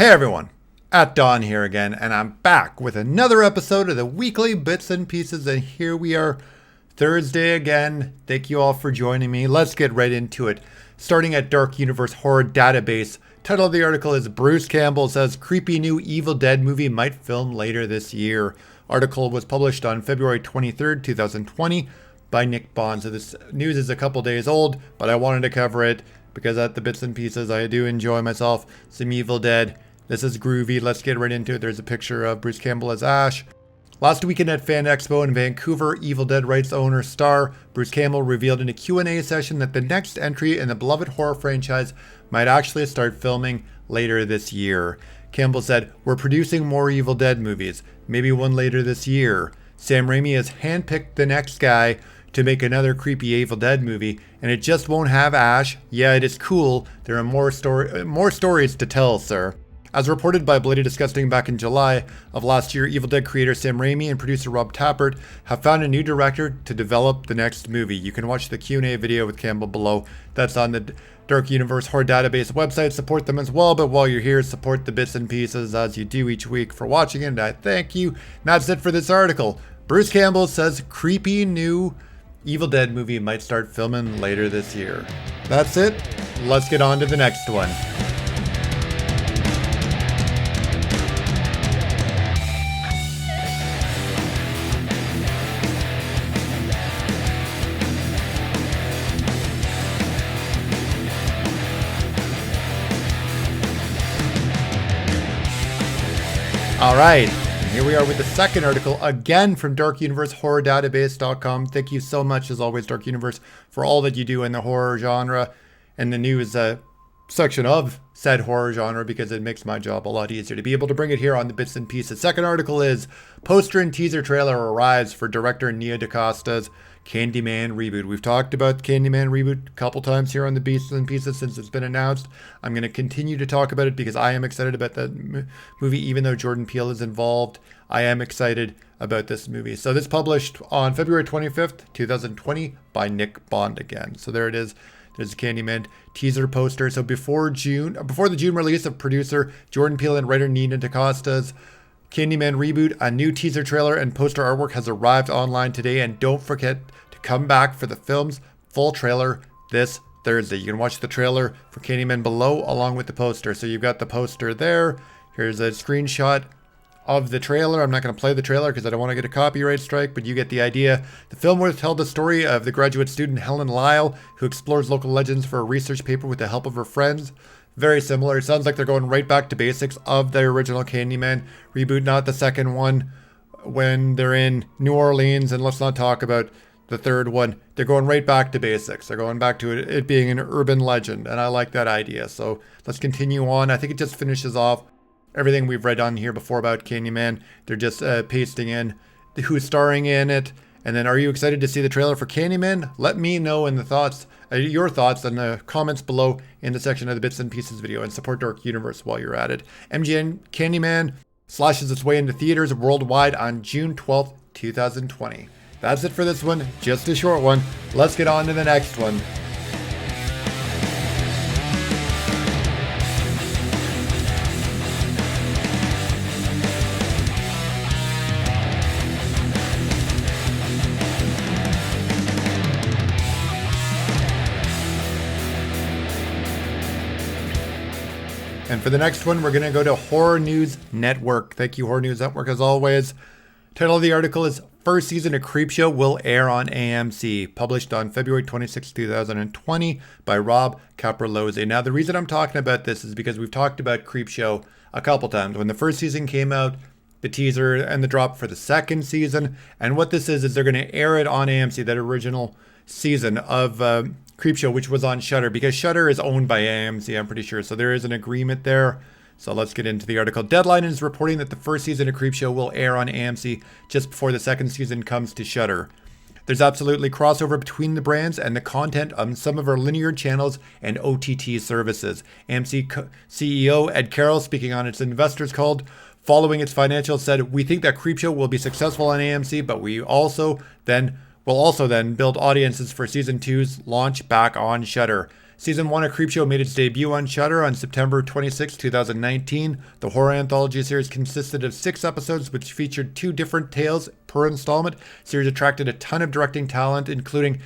Hey everyone, at Dawn here again, and I'm back with another episode of the weekly Bits and Pieces, and here we are, Thursday again. Thank you all for joining me. Let's get right into it. Starting at Dark Universe Horror Database. Title of the article is Bruce Campbell says creepy new Evil Dead movie might film later this year. Article was published on February 23rd, 2020 by Nick Bond. So this news is a couple days old, but I wanted to cover it because at the Bits and Pieces I do enjoy myself some Evil Dead. This is groovy. Let's get right into it. There's a picture of Bruce Campbell as Ash. Last weekend at Fan Expo in Vancouver, Evil Dead rights owner star Bruce Campbell revealed in a Q&A session that the next entry in the beloved horror franchise might actually start filming later this year. Campbell said, "We're producing more Evil Dead movies, maybe one later this year. Sam Raimi has handpicked the next guy to make another creepy Evil Dead movie, and it just won't have Ash. Yeah, it is cool. There are more stories to tell, sir." As reported by Bloody Disgusting back in July of last year, Evil Dead creator Sam Raimi and producer Rob Tappert have found a new director to develop the next movie. You can watch the Q&A video with Campbell below. That's on the Dark Universe Horror Database website. Support them as well, but while you're here, support the Bits and Pieces as you do each week for watching it, and I thank you. And that's it for this article. Bruce Campbell says creepy new Evil Dead movie might start filming later this year. That's it. Let's get on to the next one. All right, and here we are with the second article, again from darkuniversehorrordatabase.com. Thank you so much, as always, Dark Universe, for all that you do in the horror genre and the news section of said horror genre, because it makes my job a lot easier to be able to bring it here on the Bits and Pieces. Second article is poster and teaser trailer arrives for director Nia DaCosta's Candyman Reboot. We've talked about Candyman Reboot a couple times here on the Bits and Pieces since it's been announced. I'm going to continue to talk about it because I am excited about that movie, even though Jordan Peele is involved. I am excited about this movie. So this published on February 25th, 2020 by Nick Bond again. So there it is. There's a Candyman teaser poster. So before the June release of producer Jordan Peele and writer Nia DaCosta's Candyman Reboot, a new teaser trailer and poster artwork has arrived online today, and don't forget to come back for the film's full trailer this Thursday. You can watch the trailer for Candyman below along with the poster. So you've got the poster there. Here's a screenshot of the trailer. I'm not going to play the trailer because I don't want to get a copyright strike, but you get the idea. The film will tell the story of the graduate student Helen Lyle, who explores local legends for a research paper with the help of her friends. Very similar. It sounds like they're going right back to basics of the original Candyman Reboot, not the second one when they're in New Orleans, and let's not talk about the third one. They're going right back to basics. They're going back to it being an urban legend, and I like that idea. So let's continue on. I think it just finishes off everything we've read on here before about Candyman. They're just pasting in who's starring in it. And then, are you excited to see the trailer for Candyman? Let me know in the thoughts, your thoughts in the comments below in the section of the Bits and Pieces video, and support Dark Universe while you're at it. MGM Candyman slashes its way into theaters worldwide on June 12th, 2020. That's it for this one. Just a short one. Let's get on to the next one. And for the next one, we're going to go to Horror News Network. Thank you, Horror News Network, as always. Title of the article is First Season of Creepshow Will Air on AMC. Published on February 26, 2020 by Rob Caprolozzi. Now, the reason I'm talking about this is because we've talked about Creepshow a couple times. When the first season came out, the teaser and the drop for the second season. And what this is they're going to air it on AMC, that original season of Creepshow, which was on Shudder, because Shudder is owned by AMC, I'm pretty sure. So there is an agreement there. So let's get into the article. Deadline is reporting that the first season of Creepshow will air on AMC just before the second season comes to Shudder. There's absolutely crossover between the brands and the content on some of our linear channels and OTT services. AMC CEO Ed Carroll, speaking on its investors call following its financials, said, "We think that Creepshow will be successful on AMC, but we will also then build audiences for season 2's launch back on Shudder. Season 1 of Creepshow made its debut on Shudder on September 26, 2019. The horror anthology series consisted of 6 episodes, which featured 2 different tales per installment. The series attracted a ton of directing talent, including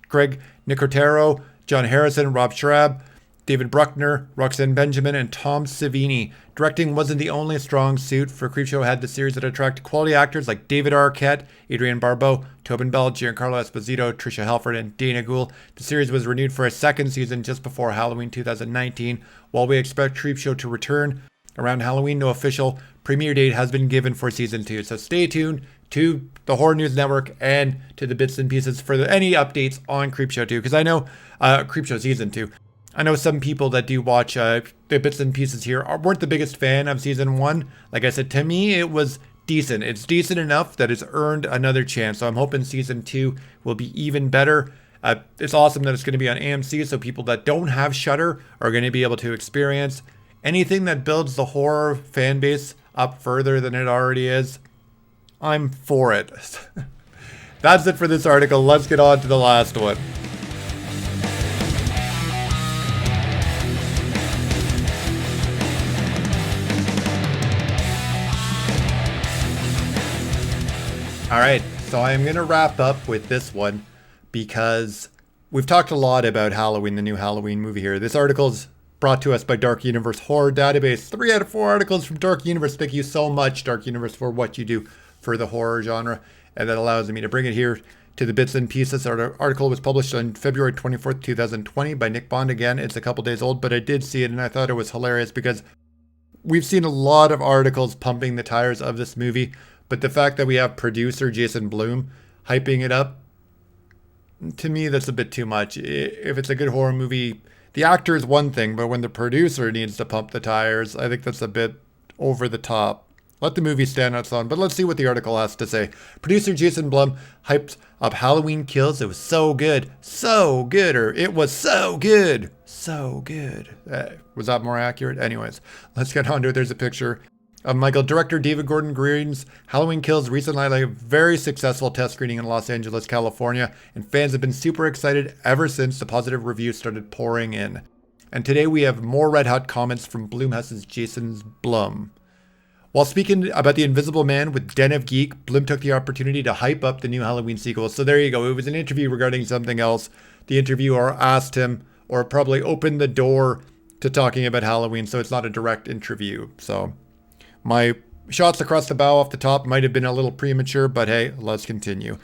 Greg Nicotero, John Harrison, Rob Schrab, David Bruckner, Roxanne Benjamin, and Tom Savini. Directing wasn't the only strong suit for Creepshow. Had the series that attracted quality actors like David Arquette, Adrienne Barbeau, Tobin Bell, Giancarlo Esposito, Tricia Helford, and Dana Gould. The series was renewed for a second season just before Halloween 2019. While we expect Creepshow to return around Halloween, no official premiere date has been given for season 2. So stay tuned to the Horror News Network and to the Bits and Pieces for any updates on Creepshow 2, because I know Creepshow season 2. I know some people that do watch the Bits and Pieces here weren't the biggest fan of season 1. Like I said, to me, it was decent. It's decent enough that it's earned another chance. So I'm hoping season 2 will be even better. It's awesome that it's going to be on AMC, so people that don't have Shudder are going to be able to experience anything that builds the horror fan base up further than it already is. I'm for it. That's it for this article. Let's get on to the last one. All right, so I'm going to wrap up with this one because we've talked a lot about Halloween, the new Halloween movie here. This article is brought to us by Dark Universe Horror Database. 3 out of 4 articles from Dark Universe. Thank you so much, Dark Universe, for what you do for the horror genre. And that allows me to bring it here to the Bits and Pieces. Our article was published on February 24th, 2020 by Nick Bond. Again, it's a couple days old, but I did see it and I thought it was hilarious because we've seen a lot of articles pumping the tires of this movie. But the fact that we have producer Jason Blum hyping it up, to me, that's a bit too much. If it's a good horror movie, the actor is one thing, but when the producer needs to pump the tires, I think that's a bit over the top. Let the movie stand on its own, but let's see what the article has to say. Producer Jason Blum hyped up Halloween Kills. It was so good, or it was so good, so good. Was that more accurate? Anyways, let's get on to it. There's a picture of Michael. Director David Gordon Green's Halloween Kills recently had a very successful test screening in Los Angeles, California, and fans have been super excited ever since the positive reviews started pouring in. And today we have more red hot comments from Blumhouse's Jason Blum. While speaking about The Invisible Man with Den of Geek, Blum took the opportunity to hype up the new Halloween sequel. So there you go. It was an interview regarding something else. The interviewer asked him, or probably opened the door to talking about Halloween, so it's not a direct interview. So my shots across the bow off the top might have been a little premature, but hey, let's continue.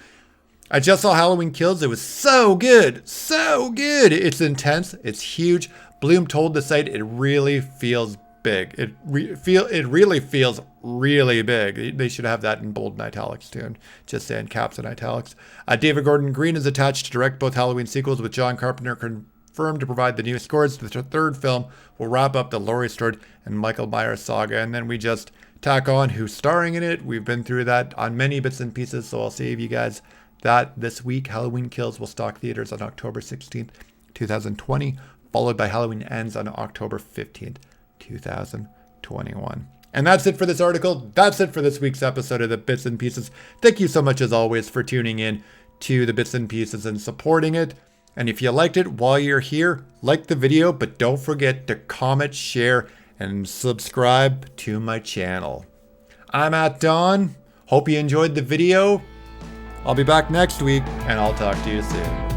I just saw Halloween Kills. It was so good. So good. It's intense. It's huge. Blum told the site it really feels big. It really feels really big. They should have that in bold and italics too. Just saying, caps and italics. David Gordon Green is attached to direct both Halloween sequels, with John Carpenter confirmed to provide the new scores. The third film will wrap up the Laurie Strode and Michael Myers saga, and then we just tack on who's starring in it. We've been through that on many Bits and Pieces, so I'll save you guys that this week. Halloween Kills will stalk theaters on October 16th, 2020, followed by Halloween Ends on October 15th, 2021. And that's it for this article. That's it for this week's episode of the Bits and Pieces. Thank you so much, as always, for tuning in to the Bits and Pieces and supporting it. And if you liked it while you're here, like the video, but don't forget to comment, share, and subscribe to my channel. I'm at Dawn. Hope you enjoyed the video. I'll be back next week, and I'll talk to you soon.